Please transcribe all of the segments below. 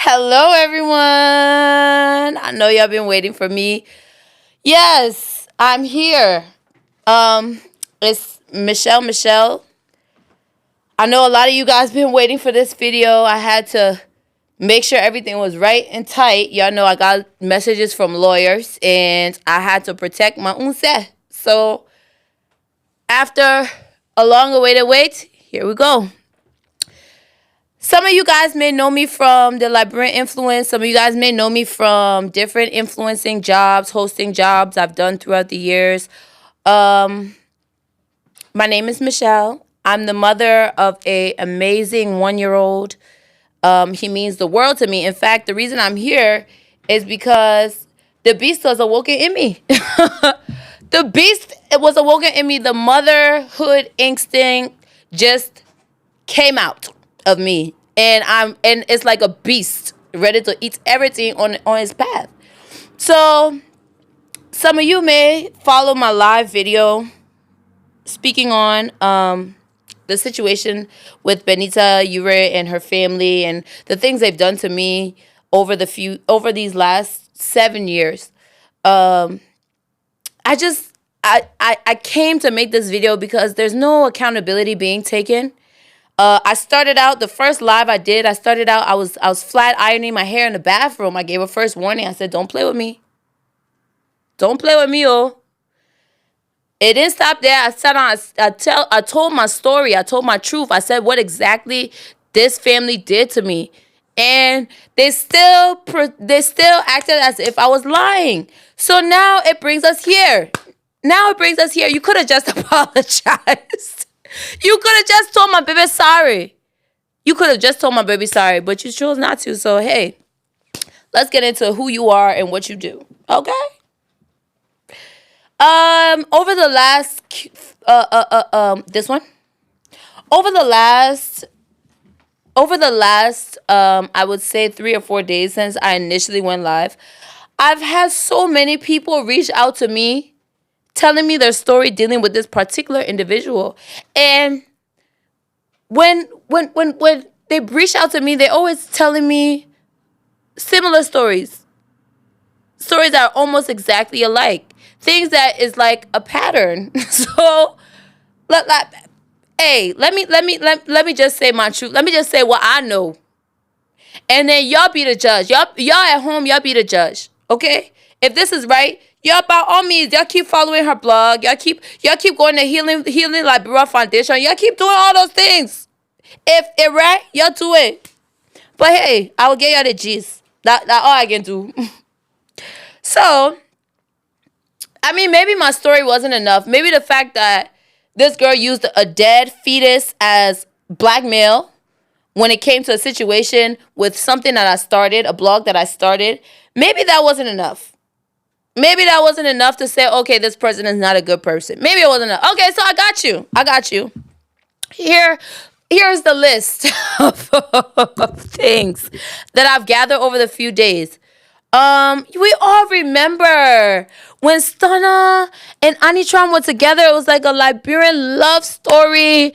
Hello, everyone. I know y'all been waiting for me. Yes, I'm here. Um, it's Michelle. I know a lot of you guys been waiting for this video. I had to make sure everything was right and tight. Y'all know I got messages from lawyers, and I had to protect my own set. So after a long-awaited wait, here we go. Some of you guys may know me from the Librarian Influence. Some of you guys may know me from different influencing jobs, hosting jobs I've done throughout the years. My name is Michelle. I'm the mother of an amazing 1-year-old. He means the world to me. In fact, the reason I'm here is because the beast was awoken in me. The beast was awoken in me. The motherhood instinct just came out of me, and it's like a beast ready to eat everything on his path. So some of you may follow my live video speaking on the situation with Benita and her family and the things they've done to me over these last 7 years. I came to make this video because there's no accountability being taken. I started out the first live I did. I was flat ironing my hair in the bathroom. I gave a first warning. I said, "Don't play with me. Don't play with me, oh." It didn't stop there. I told my story. I told my truth. I said what exactly this family did to me, and they still acted as if I was lying. So now it brings us here. You could have just apologized. You could have just told my baby sorry. But you chose not to. So, hey, let's get into who you are and what you do. Okay? Over the last, this one? Over the last, I would say 3 or 4 days since I initially went live, I've had so many people reach out to me telling me their story dealing with this particular individual. And when they reach out to me, they're always telling me similar stories. Stories that are almost exactly alike. Things that is like a pattern. So let me just say my truth. Let me just say what I know. And then y'all be the judge. Y'all at home, y'all be the judge. Okay? If this is right, y'all by all means, y'all keep following her blog. Y'all keep going to Healing Librarian Foundation. Y'all keep doing all those things. If it right, y'all do it. But hey, I will get y'all the gist. That's all I can do. So, I mean, maybe my story wasn't enough. Maybe the fact that this girl used a dead fetus as blackmail when it came to a situation with something that I started, a blog that I started, maybe that wasn't enough. Maybe that wasn't enough to say, okay, this person is not a good person. Maybe it wasn't enough. Okay, so I got you. Here's the list of things that I've gathered over the few days. We all remember when Stunna and Anitram were together. It was like a Liberian love story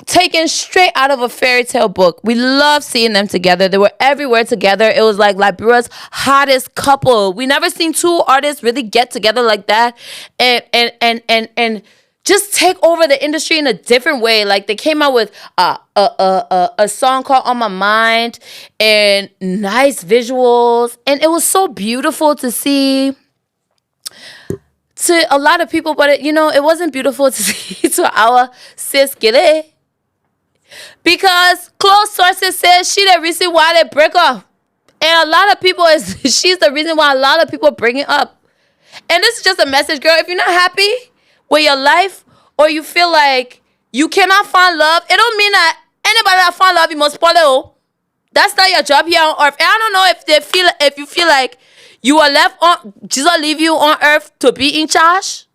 taken straight out of a fairy tale book. We love seeing them together. They were everywhere together. It was like Liberia's hottest couple. We never seen two artists really get together like that and just take over the industry in a different way. Like they came out with a song called On My Mind and nice visuals. And it was so beautiful to see to a lot of people, but it wasn't beautiful to see to our sis Gile. Because close sources say she the reason why they break up. And a lot of people, she's the reason why a lot of people bring it up. And this is just a message, girl. If you're not happy with your life, or you feel like you cannot find love, it don't mean that anybody that find love, you must follow. That's not your job here on earth. And I don't know if you feel like you are left on, Jesus leave you on earth to be in charge,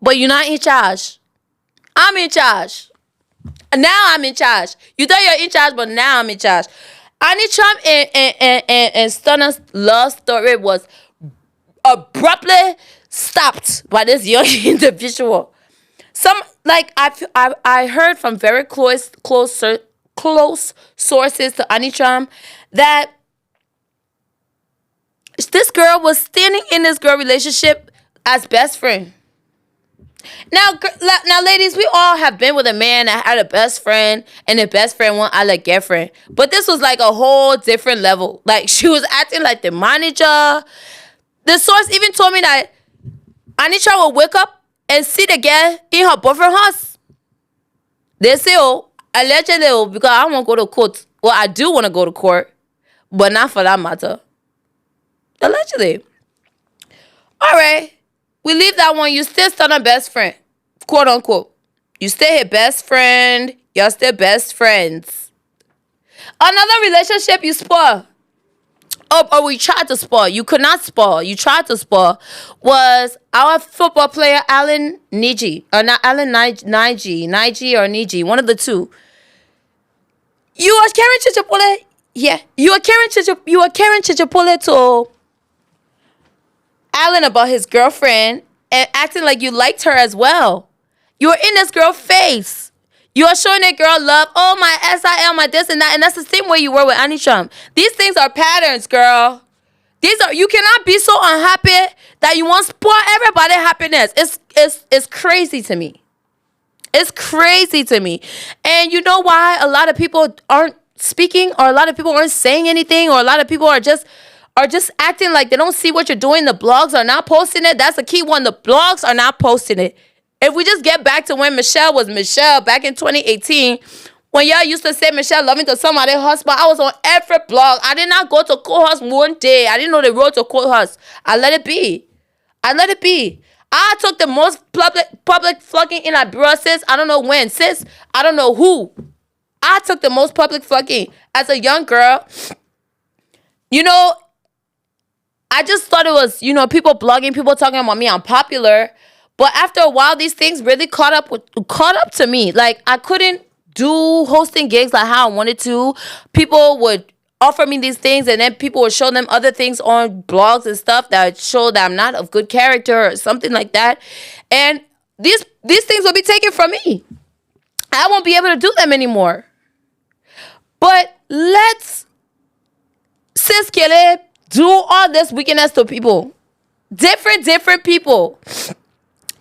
but you're not in charge. I'm in charge. Now I'm in charge. You thought you're in charge, but now I'm in charge. Anitram and Stunna's love story was abruptly stopped by this young individual. I heard from very close sources to Anitram that This girl was standing in this girl relationship as best friend. Now, ladies, we all have been with a man that had a best friend, and the best friend went out like girlfriend. But this was like a whole different level. Like, she was acting like the manager. The source even told me that Anisha will wake up and see the girl in her boyfriend's house. They say, oh, allegedly, oh, because I won't go to court. Well, I do want to go to court, but not for that matter. Allegedly. All right. We leave that one. You still a best friend. Quote unquote. You still her best friend. You're still best friends. Another relationship you spoil. Or we tried to spoil. You could not spoil. You tried to spoil. Was our football player Alan Niji. Or not Alan Niji or Niji. One of the two. You are carrying Chichipole. Yeah. You are carrying Chichipole to Alan about his girlfriend and acting like you liked her as well. You were in this girl's face. You are showing that girl love. Oh, my SIL, my this and that. And that's the same way you were with Annie Trump. These things are patterns, girl. You cannot be so unhappy that you want to spoil everybody's happiness. It's crazy to me. It's crazy to me. And you know why a lot of people aren't speaking, or a lot of people aren't saying anything, or a lot of people are just acting like they don't see what you're doing. The blogs are not posting it. That's the key one. The blogs are not posting it. If we just get back to when Michelle was Michelle back in 2018, when y'all used to say Michelle loving to somebody husband, I was on every blog. I did not go to courthouse one day. I didn't know the road to courthouse. I let it be. I took the most public fucking in Liberia since I don't know when. Since I don't know who. I took the most public fucking as a young girl. You know, I just thought it was, people blogging, people talking about me. I'm popular. But after a while, these things really caught up to me. Like, I couldn't do hosting gigs like how I wanted to. People would offer me these things, and then people would show them other things on blogs and stuff that show that I'm not of good character or something like that. And these things will be taken from me. I won't be able to do them anymore. But let's, sis Kele, do all this wickedness to people. Different people.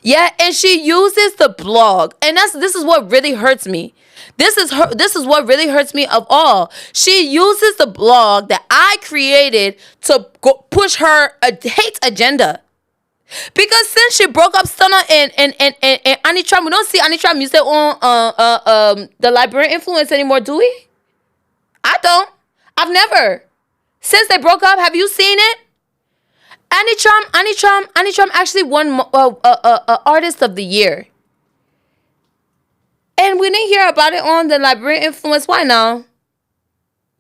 Yeah, and she uses the blog. And this is what really hurts me. This is what really hurts me of all. She uses the blog that I created to push her hate agenda. Because since she broke up Stunner and Annie Trump, we don't see Annie Trump music on the Liberian Influence anymore, do we? I don't. I've never. Since they broke up, have you seen it? Annie Trump actually won Artist of the Year. And we didn't hear about it on the Liberian Influence. Why now?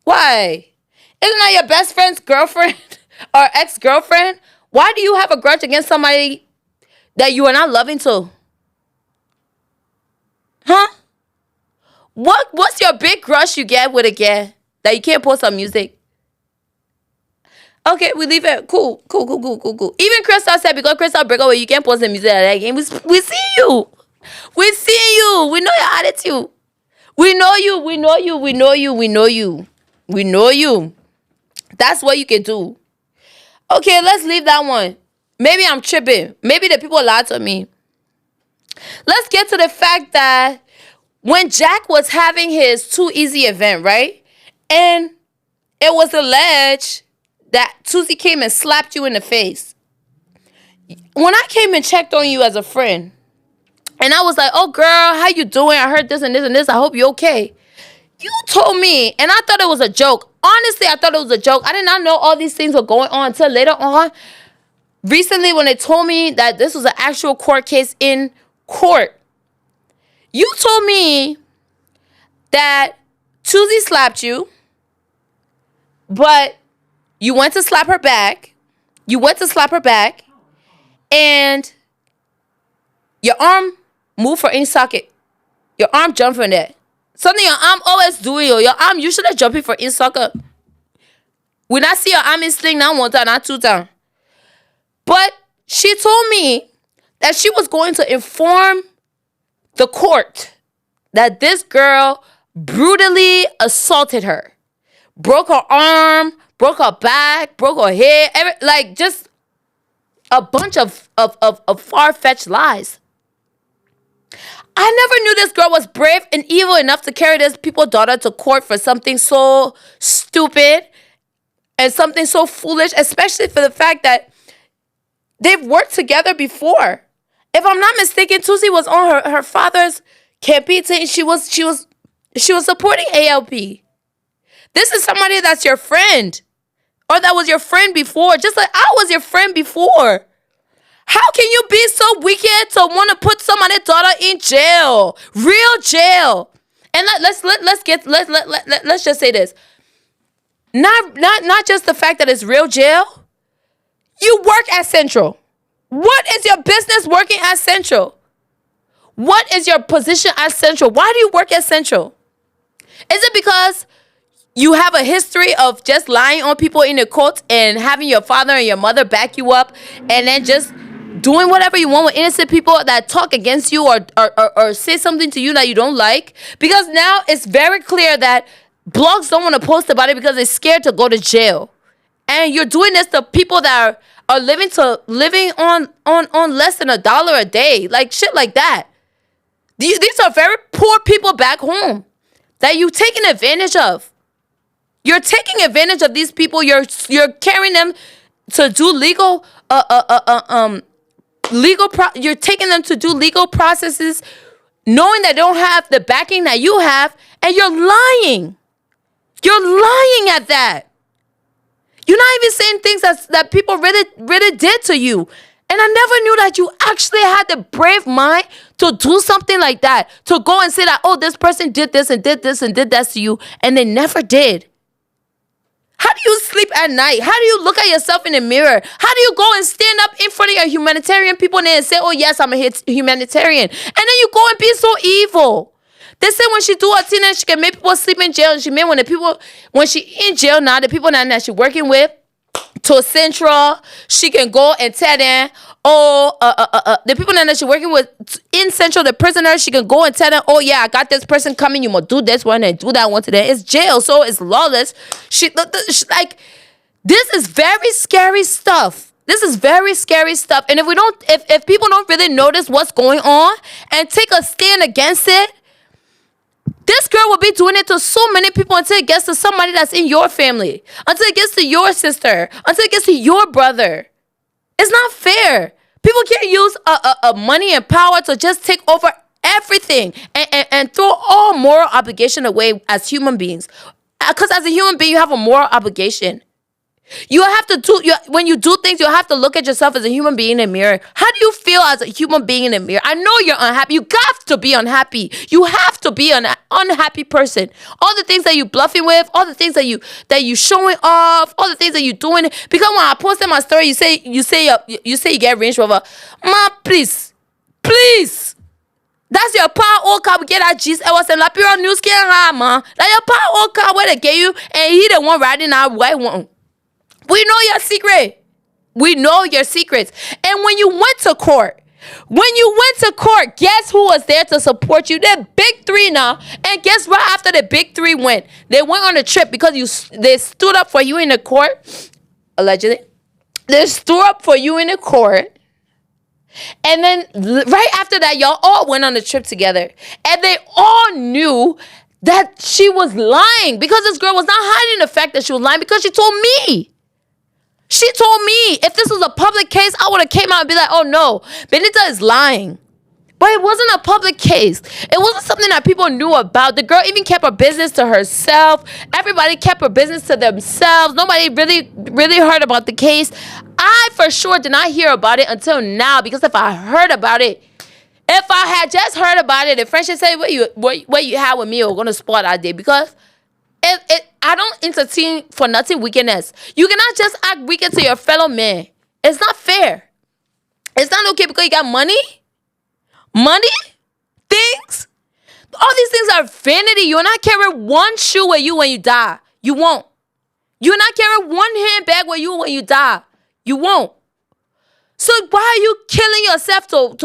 Why? Isn't that your best friend's girlfriend or ex-girlfriend? Why do you have a grudge against somebody that you are not loving to? Huh? What's your big crush you get with a girl that you can't post on music? Okay, we leave it. Cool. Even Crystal said, because Crystal break away, you can't post the music at that game. We see you. We see you. We know your attitude. We know you. That's what you can do. Okay, let's leave that one. Maybe I'm tripping. Maybe the people lied to me. Let's get to the fact that when Jack was having his Too Easy event, right? And it was alleged that Tuesday came and slapped you in the face. When I came and checked on you as a friend, and I was like, oh, girl, how you doing? I heard this and this and this. I hope you're okay. You told me, and I thought it was a joke. Honestly, I thought it was a joke. I did not know all these things were going on until later on. Recently, when they told me that this was an actual court case in court, you told me that Tuesday slapped you, but you went to slap her back. And your arm moved for any socket. Your arm jumped from there. Something your arm always doing. Your arm usually jumping for any socket. When I see your arm in sling, not one time, not two times. But she told me that she was going to inform the court that this girl brutally assaulted her. Broke her arm, broke her back, broke her hair, like just a bunch of far-fetched lies. I never knew this girl was brave and evil enough to carry this people's daughter to court for something so stupid and something so foolish, especially for the fact that they've worked together before. If I'm not mistaken, Tusi was on her father's campaign team. She was supporting ALP. This is somebody that's your friend, or that was your friend before, just like I was your friend before. How can you be so wicked to want to put somebody's daughter in jail, real jail? And let's just say this. Not just the fact that it's real jail. You work at Central. What is your business working at Central? What is your position at Central? Why do you work at Central? Is it because you have a history of just lying on people in the court and having your father and your mother back you up, and then just doing whatever you want with innocent people that talk against you or say something to you that you don't like? Because now it's very clear that blogs don't want to post about it because they're scared to go to jail. And you're doing this to people that are living on less than $1 a day. Like shit like that. These are very poor people back home that you're taking advantage of. You're taking advantage of these people. You're carrying them to do you're taking them to do legal processes, knowing that they don't have the backing that you have, and you're lying. You're lying at that. You're not even saying things that people really did to you. And I never knew that you actually had the brave mind to do something like that, to go and say that, oh, this person did this and did this and did that to you, and they never did. How do you sleep at night? How do you look at yourself in the mirror? How do you go and stand up in front of your humanitarian people and say, oh, yes, I'm a humanitarian. And then you go and be so evil. They say when she do her thing, she can make people sleep in jail. And she mean when she in jail now, the people that she working with, to Central, she can go and tell them, the people that she working with in Central, the prisoners, she can go and tell them, oh yeah, I got this person coming, you must do this one and do that one to them. It's jail, so it's lawless. She like, this is very scary stuff. This is very scary stuff. And if people don't really notice what's going on and take a stand against it, this girl will be doing it to so many people until it gets to somebody that's in your family, until it gets to your sister, until it gets to your brother. It's not fair. People can't use money and power to just take over everything and throw all moral obligation away as human beings. Because as a human being, you have a moral obligation. You have to when you do things, you have to look at yourself as a human being in the mirror. How do you feel as a human being in the mirror? I know you're unhappy. You got to be unhappy. You have to be an unhappy person. All the things that you bluffing with, all the things that you showing off, all the things that you doing. Because when I posted my story, you say you get Range Rover. Man, please. That's your power old car. We get that G's. I was in La Pure News can man. That's your power old car where they gave you, and he the one riding our white one. We know your secret. We know your secrets. And when you went to court, guess who was there to support you? The big three now. And guess right after the big three went? They went on a trip because they stood up for you in the court. Allegedly. They stood up for you in the court. And then right after that, y'all all went on a trip together. And they all knew that she was lying. Because this girl was not hiding the fact that she was lying, because she told me. She told me if this was a public case, I would have came out and be like, oh no, Benita is lying. But it wasn't a public case. It wasn't something that people knew about. The girl even kept her business to herself. Everybody kept her business to themselves. Nobody really heard about the case. I for sure did not hear about it until now, because if I heard about it, if I had just heard about it, the friend should say, what you had with me or going to spot I did, because I don't entertain for nothing wickedness. You cannot just act wicked to your fellow man. It's not fair. It's not okay because you got money, things. All these things are vanity. You will not carry one shoe with you when you die. You won't. You will not carry one handbag with you when you die. You won't. So why are you killing yourself to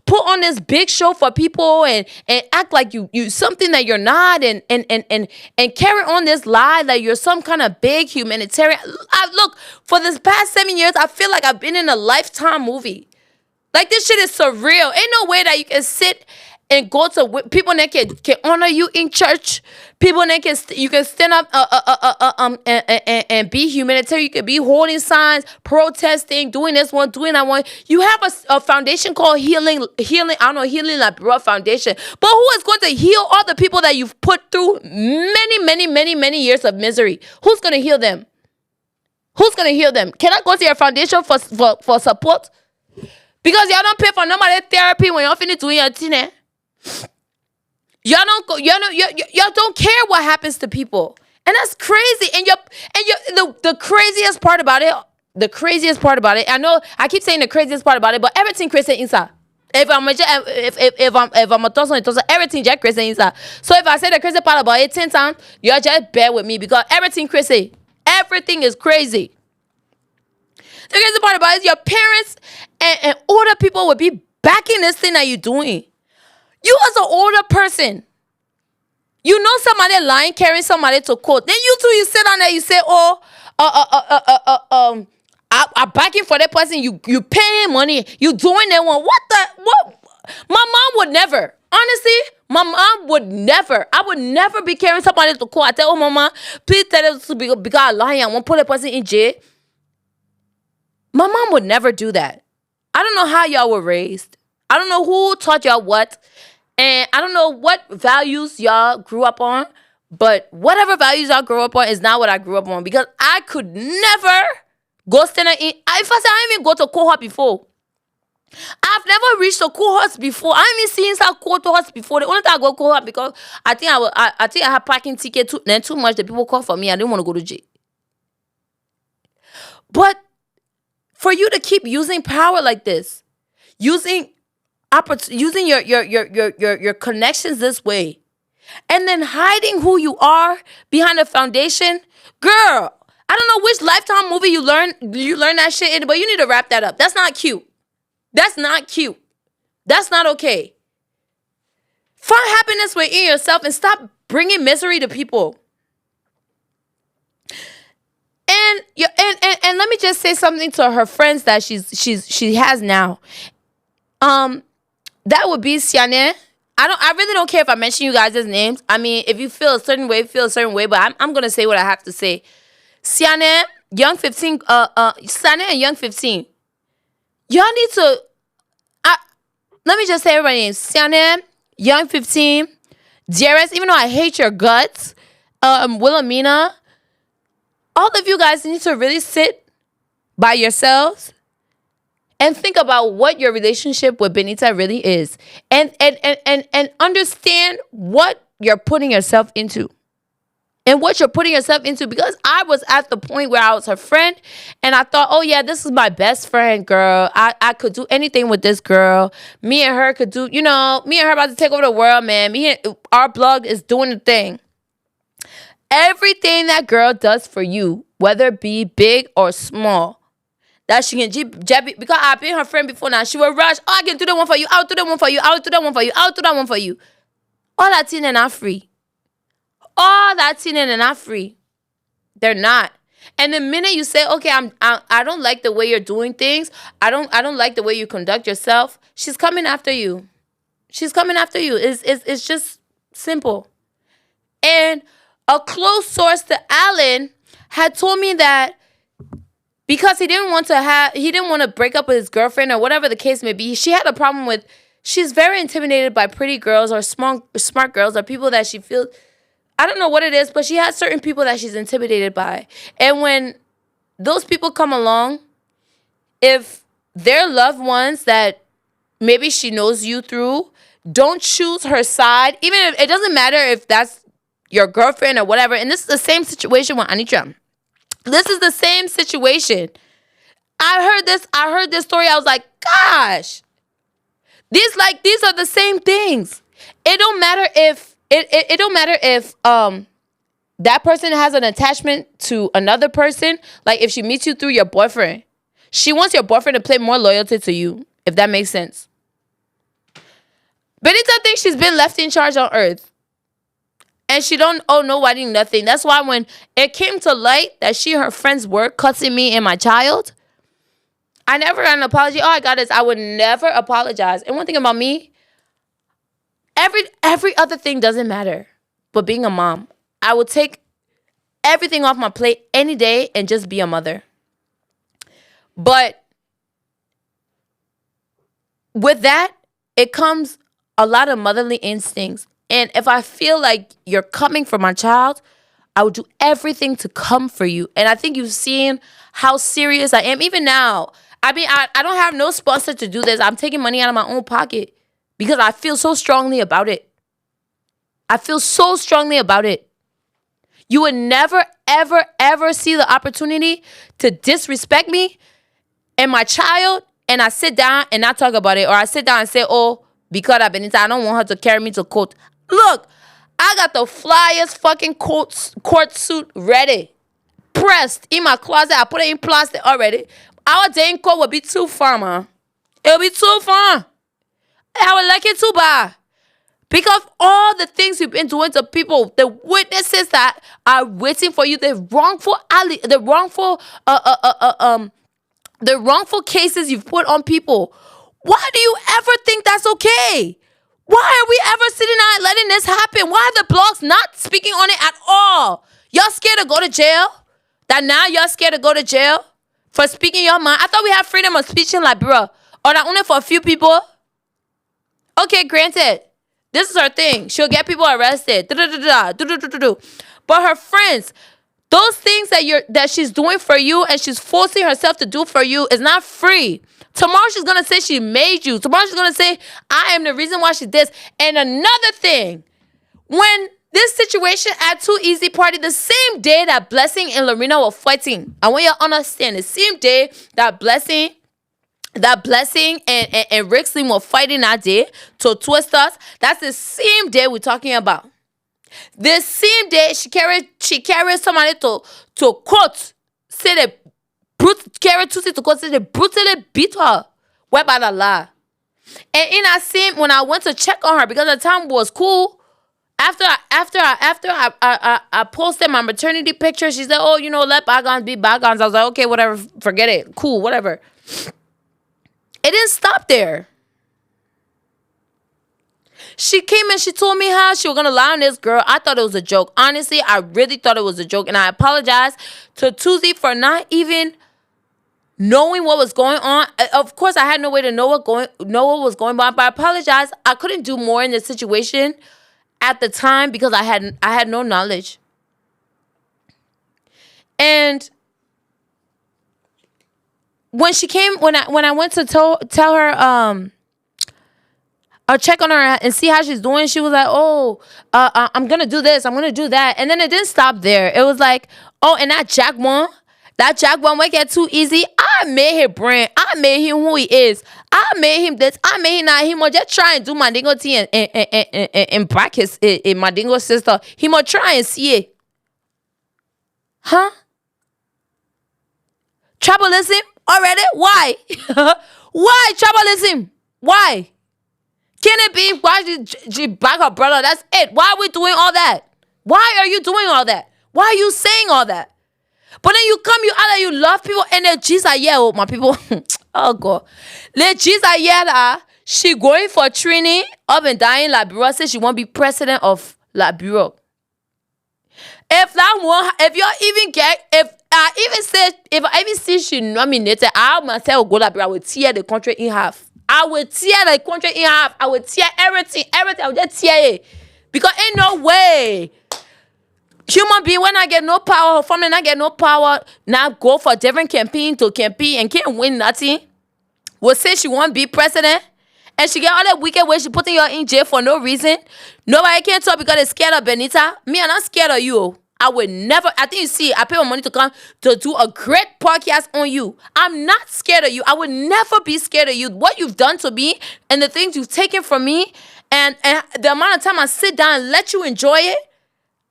put on this big show for people and act like you something that you're not and carry on this lie that you're some kind of big humanitarian? Look, for this past 7 years, I feel like I've been in a Lifetime movie. Like, this shit is surreal. Ain't no way that you can sit and go to people that can honor you in church. People that you can stand up and be humanitarian. You can be holding signs, protesting, doing this one, doing that one. You have a foundation called healing. I don't know, Healing Like Blood Foundation. But who is going to heal all the people that you've put through many years of misery? Who's going to heal them? Who's going to heal them? Can I go to your foundation for support? Because y'all don't pay for nobody therapy when y'all finish doing your thing. Y'all don't care what happens to people. And that's crazy. And the craziest part about it, I know I keep saying the craziest part about it, but everything crazy inside. If I'm a toss, everything just crazy inside. So if I say the crazy part about it 10 times, y'all just bear with me because everything crazy. Everything is crazy. The crazy part about it is your parents and older people would be backing this thing that you're doing. You as an older person, you know somebody lying, carrying somebody to court. Then you two, you sit down there, you say, I'm backing for that person. You paying money. You doing that one. What? My mom would never. Honestly, my mom would never. I would never be carrying somebody to court. I tell, mama, please tell them to be because I'm lying. I won't put that person in jail. My mom would never do that. I don't know how y'all were raised. I don't know who taught y'all what. And I don't know what values y'all grew up on. But whatever values y'all grew up on is not what I grew up on. Because I could never go stand in. If I say I didn't even go to cohort before. I've never reached a cohort before. I haven't seen some cohorts before. The only time I go cohort because I think I had parking ticket too much. The people called for me. I didn't want to go to jail. But for you to keep using power like this, using your connections this way, and then hiding who you are behind a foundation, girl, I don't know which Lifetime movie you learn that shit in, but you need to wrap that up. That's not cute. That's not cute. That's not okay. Find happiness within yourself and stop bringing misery to people. And let me just say something to her friends that she has now. That would be Siane. I really don't care if I mention you guys' names. I mean, if you feel a certain way, feel a certain way. But I'm gonna say what I have to say. Siane, Young 15. Siane and Young 15. Y'all need to. Let me just say everybody's names. Siane, Young 15, Jairus. Even though I hate your guts, Wilhelmina. All of you guys need to really sit by yourselves and think about what your relationship with Benita really is. And understand what you're putting yourself into. And what you're putting yourself into. Because I was at the point where I was her friend. And I thought, oh yeah, this is my best friend, girl. I could do anything with this girl. Me and her could do, me and her about to take over the world, man. Our blog is doing the thing. Everything that girl does for you, whether it be big or small, that she can because I've been her friend before now. She will rush. Oh, I can do that one for you. I'll do that one for you. I'll do that one for you. I'll do that one for you. All that thing and not free. All that thing and not free. They're not. And the minute you say, okay, I don't like the way you're doing things. I don't like the way you conduct yourself. She's coming after you. She's coming after you. It's just simple. And a close source to Alan had told me that because he didn't want to break up with his girlfriend or whatever the case may be, she had a problem with, she's very intimidated by pretty girls or smart girls or people that she feels, I don't know what it is, but she has certain people that she's intimidated by. And when those people come along, if they're loved ones that maybe she knows you through, don't choose her side, even if it doesn't matter if that's your girlfriend or whatever. And this is the same situation with Anitra. This is the same situation. I heard this story. I was like, gosh, these are the same things. It don't matter if that person has an attachment to another person. Like if she meets you through your boyfriend, She wants your boyfriend to play more loyalty to you, if that makes sense. Benita thinks she's been left in charge on earth. And she don't owe nobody nothing. That's why when it came to light that she and her friends were cussing me and my child, I never got an apology. Oh, I got this. I would never apologize. And one thing about me, every other thing doesn't matter. But being a mom, I would take everything off my plate any day and just be a mother. But with that, it comes a lot of motherly instincts. And if I feel like you're coming for my child, I would do everything to come for you. And I think you've seen how serious I am. Even now, I mean, I don't have no sponsor to do this. I'm taking money out of my own pocket because I feel so strongly about it. I feel so strongly about it. You would never, ever, ever see the opportunity to disrespect me and my child, and I sit down and I talk about it. Or I sit down and say, oh, because of Benita, I don't want her to carry me to court. Look, I got the flyest fucking court suit ready. Pressed in my closet. I put it in plastic already. Our day in court would be too far, man. It'll be too far. I would like it too bad. Because all the things you've been doing to people, the witnesses that are waiting for you, the wrongful cases you've put on people. Why do you ever think that's okay? Why are we ever sitting out and letting this happen? Why are the blogs not speaking on it at all? Y'all scared to go to jail? That now y'all scared to go to jail for speaking your mind? I thought we had freedom of speech in Liberia. Or that only for a few people? Okay, granted. This is her thing. She'll get people arrested. But her friends, those things that she's doing for you and she's forcing herself to do for you is not free. Tomorrow she's going to say she made you. Tomorrow she's going to say, I am the reason why she did this. And another thing, when this situation at Too Easy Party, the same day that Blessing and Lorena were fighting, I want you to understand, the same day that Blessing and Rick Slim were fighting that day to twist us, that's the same day we're talking about. The same day she carried somebody to court, say they carried Tusi to court, say they brutally beat her. Where by the law? And in that same, when I went to check on her, because the time was cool, after I posted my maternity picture, she said, oh, let bygones be bygones. I was like, okay, whatever, forget it. Cool, whatever. It didn't stop there. She came and she told me how she was going to lie on this girl. I thought it was a joke. Honestly, I really thought it was a joke. And I apologize to Tuesday for not even knowing what was going on. Of course, I had no way to know what was going on. But I apologize. I couldn't do more in this situation at the time because I had no knowledge. And when she came, when I went to tell her, or check on her and see how she's doing, she was like, oh, I'm going to do this, I'm going to do that. And then it didn't stop there. It was like, oh, and that Jack one won't get Too Easy. I made him brand. I made him who he is. I made him this. I made him that. He must just try and do Mandingo tea and back his Mandingo sister. He must try and see it. Huh? Tribalism already? Why? Why tribalism? Why? Can it be why she back her brother? That's it. Why are we doing all that? Why are you doing all that? Why are you saying all that? But then you either you love people and then Jesus, yeah, my people. Oh God. Let Jesus, yeah, she going for training up and down in Liberia, says she won't be president of Liberia. If I even see she nominated, I myself go Liberia, I will tear the country in half. I will tear the country in half. I will tear everything. I will just tear it. Because ain't no way. Human being, when I get no power, her family not get no power, now go for different campaign to campaign and can't win nothing. Will say she won't be president. And she get all that wicked way she putting you in jail for no reason. Nobody can talk because they're scared of Benita. Me, I'm not scared of you. I would never, I think you see, I pay my money to come to do a great podcast on you. I'm not scared of you. I would never be scared of you. What you've done to me and the things you've taken from me and the amount of time I sit down and let you enjoy it,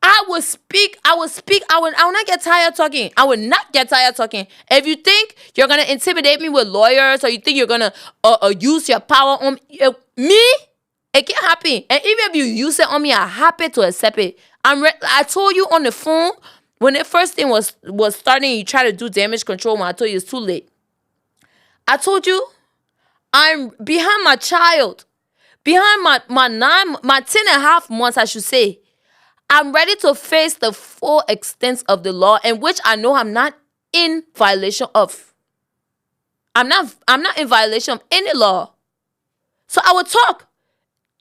I will not get tired talking. I will not get tired talking. If you think you're gonna intimidate me with lawyers, or you think you're gonna use your power on me, it can't happen. And even if you use it on me, I'm happy to accept it. I told you on the phone when the first thing was starting. You try to do damage control when I told you it's too late. I told you I'm behind my child, behind my 10.5 months, I should say. I'm ready to face the full extent of the law, in which I know I'm not in violation of. I'm not in violation of any law. So I would talk.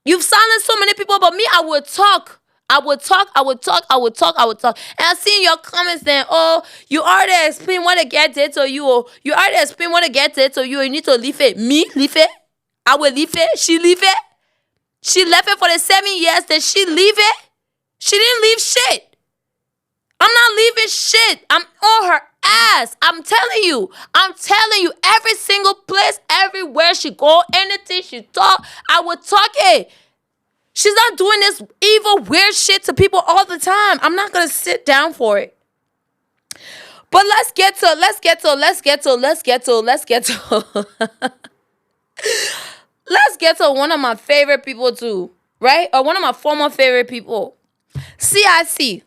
You've silenced so many people, but me, I would talk. I would talk. And I see in your comments then, oh, you already explain what the girl did to you, or you already explain what the girl did to you, you need to leave it. Me? Leave it? I will leave it? She leave it? She left it for the 7 years, then she leave it? She didn't leave shit. I'm not leaving shit. I'm on her ass. I'm telling you, every single place, everywhere she go, anything she talk, I would talk it. She's not doing this evil, weird shit to people all the time. I'm not gonna sit down for it. But let's get to let's get to one of my favorite people too, right? Or one of my former favorite people. CIC.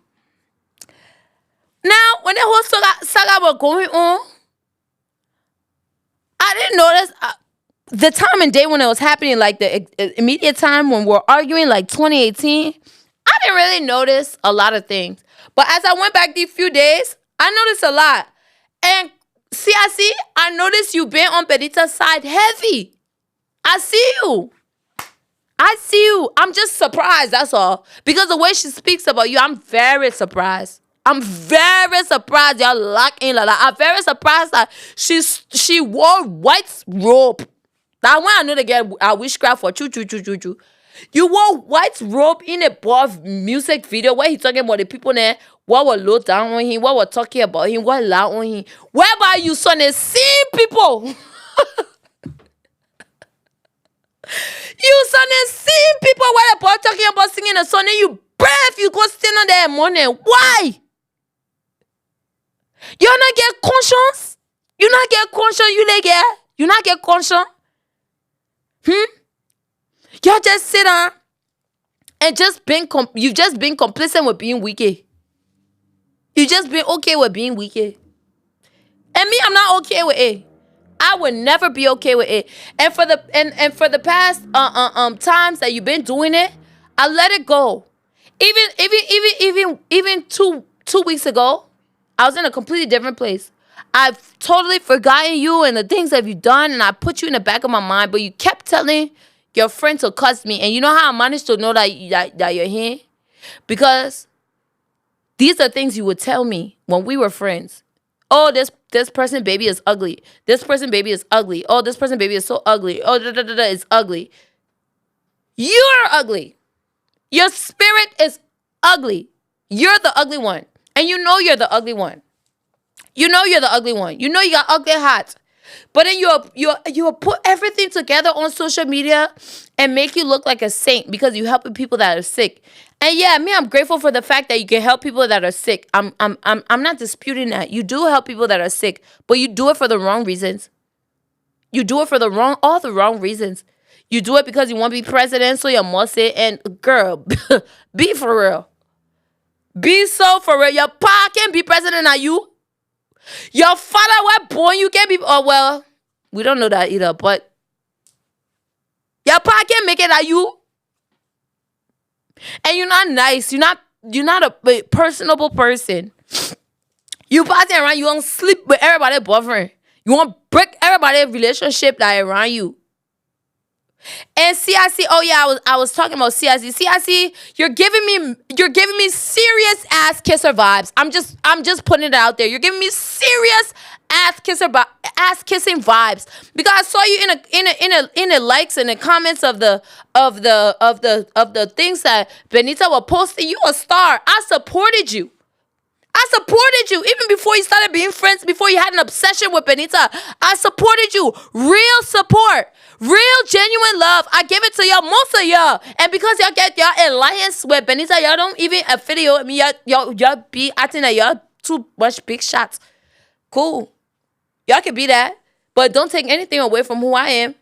Now, when the whole saga was going on, I didn't notice the time and day when it was happening, like the immediate time when we're arguing, like 2018. I didn't really notice a lot of things. But as I went back these few days, I noticed a lot. And CIC, I noticed you been on Benita's side heavy. I see you. I'm just surprised, that's all. Because the way she speaks about you, I'm very surprised. I'm very surprised y'all locked in like that. I'm very surprised that she wore white robe. That one I know they get a witchcraft for choo. You wore white robe in a buff music video where he talking about the people there, what were low down on him, what were talking about him, what loud on him. Whereby you saw the same people. You saw the same people where the boy talking about singing a song, and you brave, you go stand on there morning. Why? You not get conscience? You not get conscience, you like get? You not get conscience? Y'all just sit down and you've just been complacent with being wicked. You just been okay with being wicked. And me, I'm not okay with it. I would never be okay with it. And for the past times that you've been doing it, I let it go. Even two weeks ago, I was in a completely different place. I've totally forgotten you and the things that you've done, and I put you in the back of my mind, but you kept telling your friend to cuss me. And you know how I managed to know that you're here? Because these are things you would tell me when we were friends. Oh, this person baby is ugly. This person baby is ugly. Oh, this person baby is so ugly. Oh, it's ugly. You're ugly. Your spirit is ugly. You're the ugly one. And you know you're the ugly one. You know you're the ugly one. You know you got ugly hats. But then you'll put everything together on social media and make you look like a saint because you helping people that are sick. And yeah, I'm grateful for the fact that you can help people that are sick. I'm not disputing that. You do help people that are sick, but you do it for the wrong reasons. You do it for all the wrong reasons. You do it because you want to be president, so you must say, and girl, be for real. Be so for real. Your pa can be president, are you? Your father was born, you can't be, oh well, we don't know that either, but your pa can't make it, are you? And you're not nice. You're not a personable person. You passing around, you want to sleep with everybody's boyfriend. You want to break everybody's relationship that around you. And CIC, oh yeah, I was talking about CIC. CIC, you're giving me serious ass kisser vibes. I'm just putting it out there. You're giving me serious ass kissing vibes because I saw you in the likes and the comments of the things that Benita was posting. You a star. I supported you. I supported you even before you started being friends, before you had an obsession with Benita. I supported you. Real support. Real genuine love. I give it to y'all, most of y'all. And because y'all get y'all alliance with Benita, y'all don't even affiliate with me. Y'all be acting like y'all too much big shots. Cool. Y'all can be that. But don't take anything away from who I am.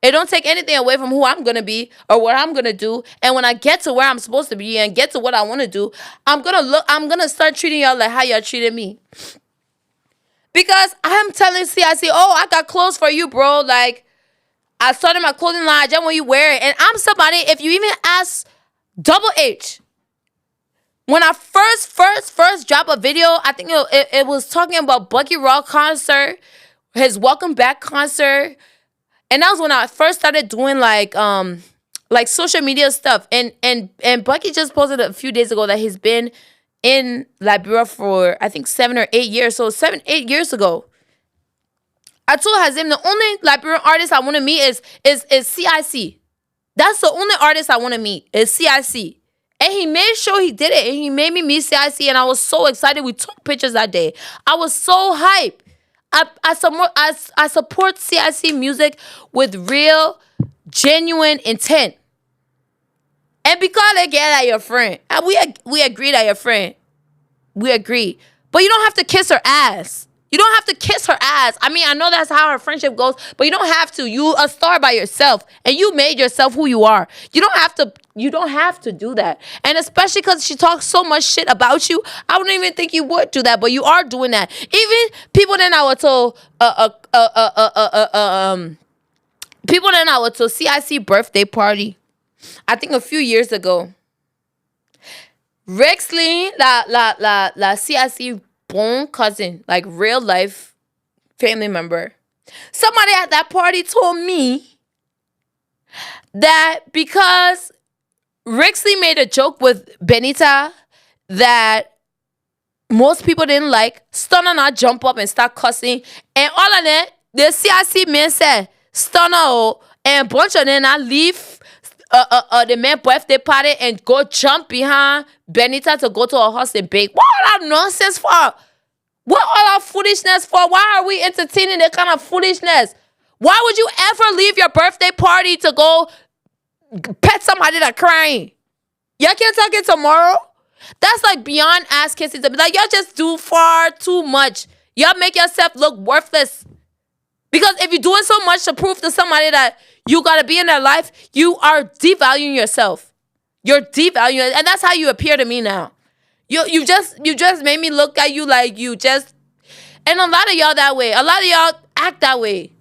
It don't take anything away from who I'm going to be or what I'm going to do. And when I get to where I'm supposed to be and get to what I want to do, I'm going to start treating y'all like how y'all treated me. Because I'm telling CIC, oh, I got clothes for you, bro. Like, I started my clothing line. I just want you wear it. And I'm somebody, if you even ask Double H, when I first dropped a video, I think it was talking about Bucky Raw concert, his Welcome Back concert. And that was when I first started doing like social media stuff. And Bucky just posted a few days ago that he's been in Liberia for I think 7 or 8 years. So 7-8 years ago. I told Hazim the only Liberian artist I want to meet is CIC. That's the only artist I want to meet is CIC. And he made sure he did it. And he made me meet CIC. And I was so excited. We took pictures that day. I was so hyped. I support CIC music with real, genuine intent. And because they get at your friend, and we agree that your friend. We agree. But you don't have to kiss her ass. You don't have to kiss her ass. I mean, I know that's how our friendship goes, but you don't have to. You a star by yourself, and you made yourself who you are. You don't have to do that. And especially because she talks so much shit about you, I wouldn't even think you would do that, but you are doing that. Even people that I were told, people that I were to CIC birthday party, I think a few years ago. Rexley, la CIC born cousin, like real life family member. Somebody at that party told me that because Rexley made a joke with Benita that most people didn't like, Stunner not jump up and start cussing. And all of that, the CIC men said, Stunner and a bunch of them not leave the man birthday party and go jump behind Benita to go to her house and bake. What all that nonsense for? What all that foolishness for? Why are we entertaining that kind of foolishness? Why would you ever leave your birthday party to go pet somebody that crying? Y'all can't talk it tomorrow? That's like beyond ass kissing. Like, y'all just do far too much. Y'all make yourself look worthless. Because if you're doing so much to prove to somebody that you gotta be in their life, you are devaluing yourself. You're devaluing, and that's how you appear to me now. You just made me look at you like you just, and a lot of y'all that way. A lot of y'all act that way.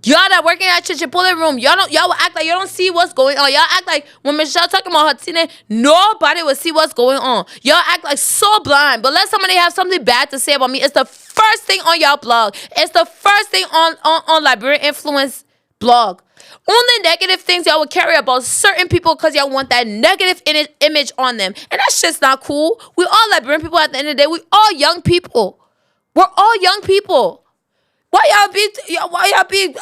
Y'all that working at Chichipotle room, y'all will act like you don't see what's going on. Y'all act like when Michelle talking about her teen, nobody will see what's going on. Y'all act like so blind. But let somebody have something bad to say about me. It's the first thing on y'all blog. It's the first thing on Liberian Influence blog. Only negative things y'all would carry about certain people because y'all want that negative image on them. And that's just not cool. We all Liberian people at the end of the day. We all young people. We're all young people. Why y'all be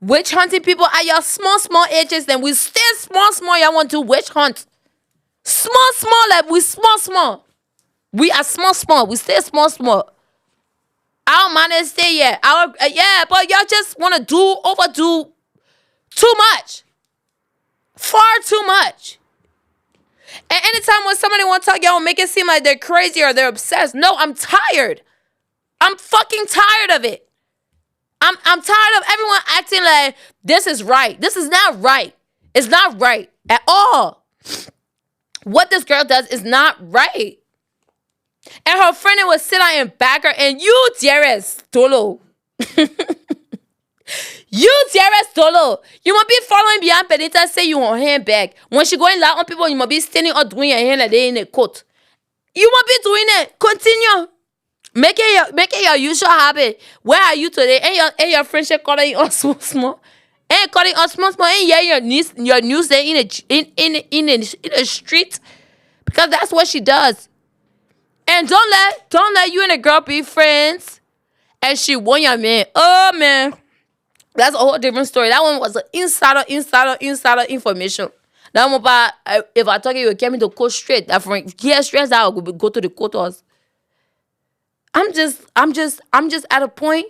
witch hunting people at y'all small ages, then we still small y'all want to witch hunt. Small like we small. We are small. We stay small. I don't mind to stay yet. But y'all just want to overdo too much. Far too much. And anytime when somebody want to talk, y'all make it seem like they're crazy or they're obsessed. No, I'm tired. I'm fucking tired of it. I'm tired of everyone acting like this is right. This is not right. It's not right at all. What this girl does is not right. And her friend would sit down and back her, and you, dearest Dolo. You, dearest Dolo. You must be following behind Benita, say you on hand back. When she going loud on people, you must be standing or doing your hand like they in a coat. You must be doing it. Continue. Make it your usual habit. Where are you today? Ain't your friendship calling you on small? Ain't calling on small? Ain't your news there in the street? Because that's what she does. And don't let you and a girl be friends. And she won your man. Oh man, that's a whole different story. That one was an insider information. Now, if I talk, you will get me to court straight. That from here straight, I will go to the courthouse. I'm just at a point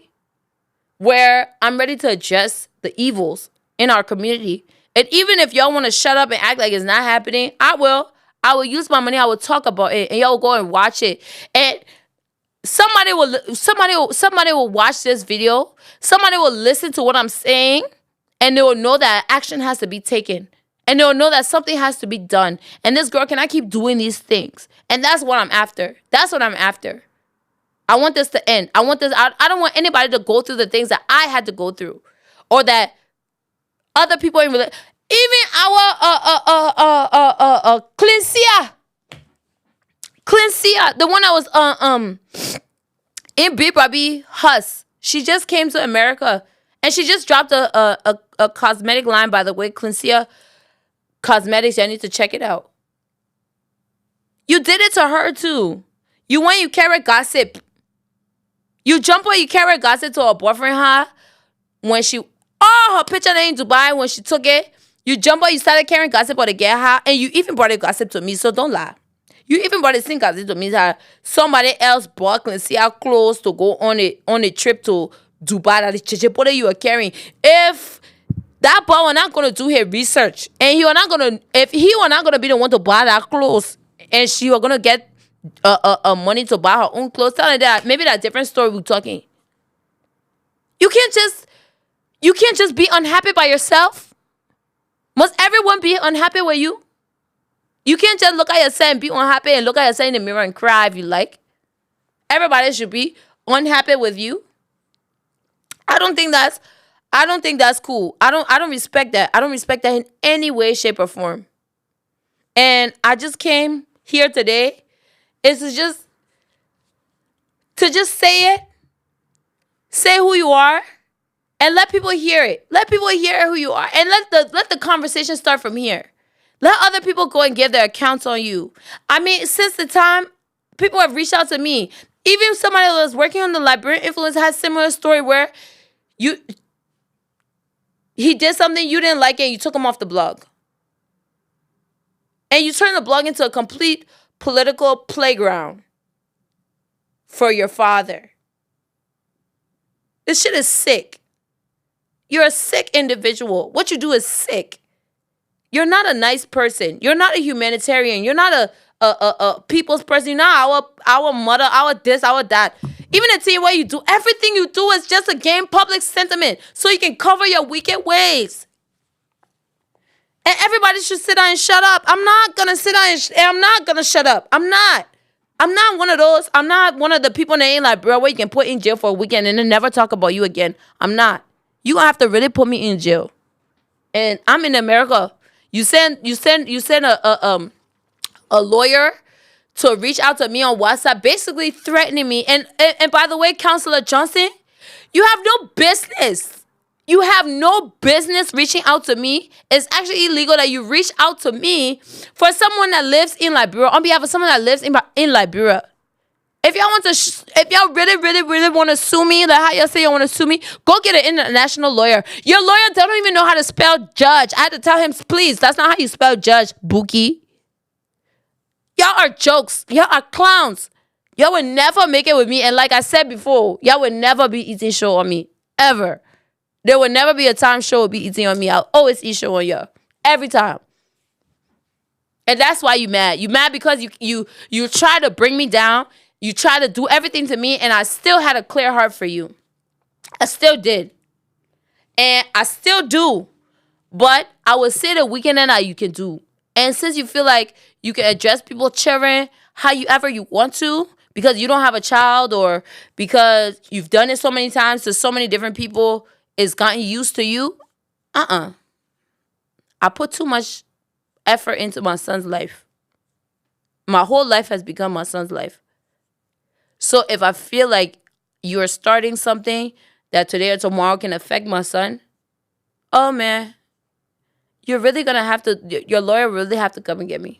where I'm ready to address the evils in our community. And even if y'all want to shut up and act like it's not happening, I will. I will use my money. I will talk about it, and y'all will go and watch it. And somebody will watch this video. Somebody will listen to what I'm saying, and they will know that action has to be taken. And they will know that something has to be done. And this girl cannot keep doing these things. And that's what I'm after. That's what I'm after. I want this to end. I don't want anybody to go through the things that I had to go through, or that other people even our Clencia, the one that was in Big Bobby Huss. She just came to America, and she just dropped a cosmetic line, by the way, Clencia Cosmetics. I need to check it out. You did it to her too. You went, you carried gossip. You jump on, you carry gossip to her boyfriend, huh? When her picture in Dubai, when she took it, you jump on, you started carrying gossip on the get her, and you even brought the gossip to me, so don't lie. You even brought the same gossip to me that somebody else bought and see how close to go on a trip to Dubai that the chichipore you were carrying. If that boy was not gonna do his research, and if he was not gonna be the one to buy that clothes, and she was gonna get money to buy her own clothes, tell her that maybe that different story we're talking. You can't just be unhappy by yourself. Must everyone be unhappy with you? You can't just look at yourself and be unhappy and look at yourself in the mirror and cry if you like. Everybody should be unhappy with you. I don't think that's cool. I don't respect that. I don't respect that in any way, shape, or form. And I just came here today is to just say it, say who you are, and let people hear it. Let people hear who you are, and let the conversation start from here. Let other people go and give their accounts on you. I mean, since the time people have reached out to me, even somebody that was working on the Liberian influence has similar story where he did something, you didn't like it, and you took him off the blog. And you turned the blog into a complete political playground for your father. This shit is sick. You're a sick individual. What you do is sick. You're not a nice person. You're not a humanitarian. You're not a people's person. You're not our mother, our this, our that. Even the team what you do, everything you do is just to gain public sentiment so you can cover your wicked ways. And everybody should sit down and shut up. I'm not going to sit down and I'm not going to shut up. I'm not one of those. I'm not one of the people that ain't like, bro, where you can put in jail for a weekend and then never talk about you again. I'm not. You going to have to really put me in jail. And I'm in America. You send a lawyer to reach out to me on WhatsApp, basically threatening me. And by the way, Counselor Johnson, you have no business. You have no business reaching out to me. It's actually illegal that you reach out to me for someone that lives in Liberia, on behalf of someone that lives in Liberia. If y'all really want to sue me, like how y'all say you want to sue me, go get an international lawyer. Your lawyer don't even know how to spell judge. I had to tell him, please, that's not how you spell judge, Buki. Y'all are jokes. Y'all are clowns. Y'all will never make it with me. And like I said before, y'all will never be eating show on me. Ever. There will never be a time show will be eating on me. I'll always eat show on y'all. Every time. And that's why you mad. You mad because you try to bring me down. You try to do everything to me, and I still had a clear heart for you. I still did. And I still do. But I will say the weekend that you can do. And since you feel like you can address people's children however you want to, because you don't have a child or because you've done it so many times to so many different people, it's gotten used to you. I put too much effort into my son's life. My whole life has become my son's life. So if I feel like you're starting something that today or tomorrow can affect my son, oh man, you're really going to have to, your lawyer really have to come and get me.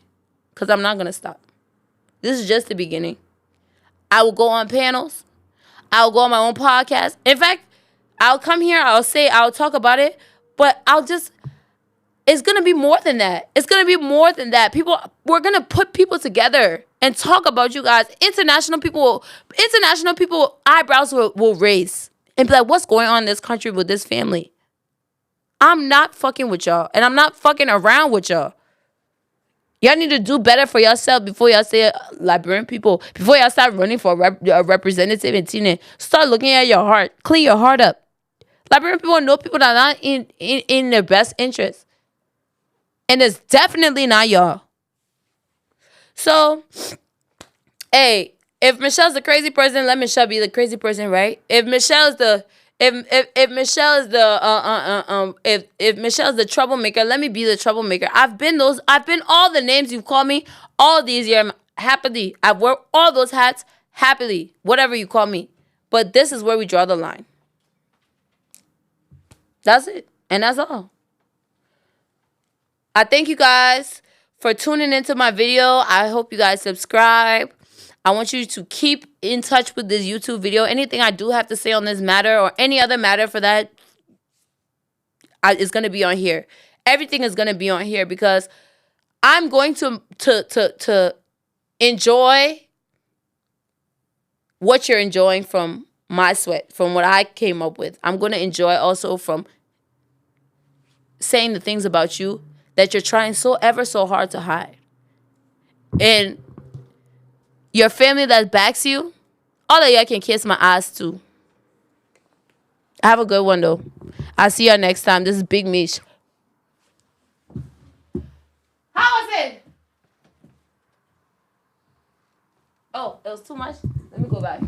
Because I'm not going to stop. This is just the beginning. I will go on panels. I will go on my own podcast. In fact, I'll come here, I'll talk about it, but it's it's going to be more than that. It's going to be more than that. We're going to put people together and talk about you guys. International people, eyebrows will raise and be like, what's going on in this country with this family? I'm not fucking with y'all, and I'm not fucking around with y'all. Y'all need to do better for yourself before y'all say Liberian people, before y'all start running for a representative in Tina. Start looking at your heart. Clean your heart up. Liberian people know people that are not in their best interest. And it's definitely not y'all. So, hey, if Michelle's the crazy person, let Michelle be the crazy person, right? If Michelle's the if Michelle's the if Michelle's the troublemaker, let me be the troublemaker. I've been all the names you've called me all these years happily. I've worked all those hats happily, whatever you call me. But this is where we draw the line. That's it. And that's all. I thank you guys for tuning into my video. I hope you guys subscribe. I want you to keep in touch with this YouTube video. Anything I do have to say on this matter or any other matter for that is going to be on here. Everything is going to be on here because I'm going to enjoy what you're enjoying from my sweat, from what I came up with. I'm going to enjoy also from saying the things about you that you're trying so hard to hide. And your family that backs you, all of y'all can kiss my ass too. Have a good one though. I'll see y'all next time. This is Big MICH. How was it? Oh, it was too much? Let me go back.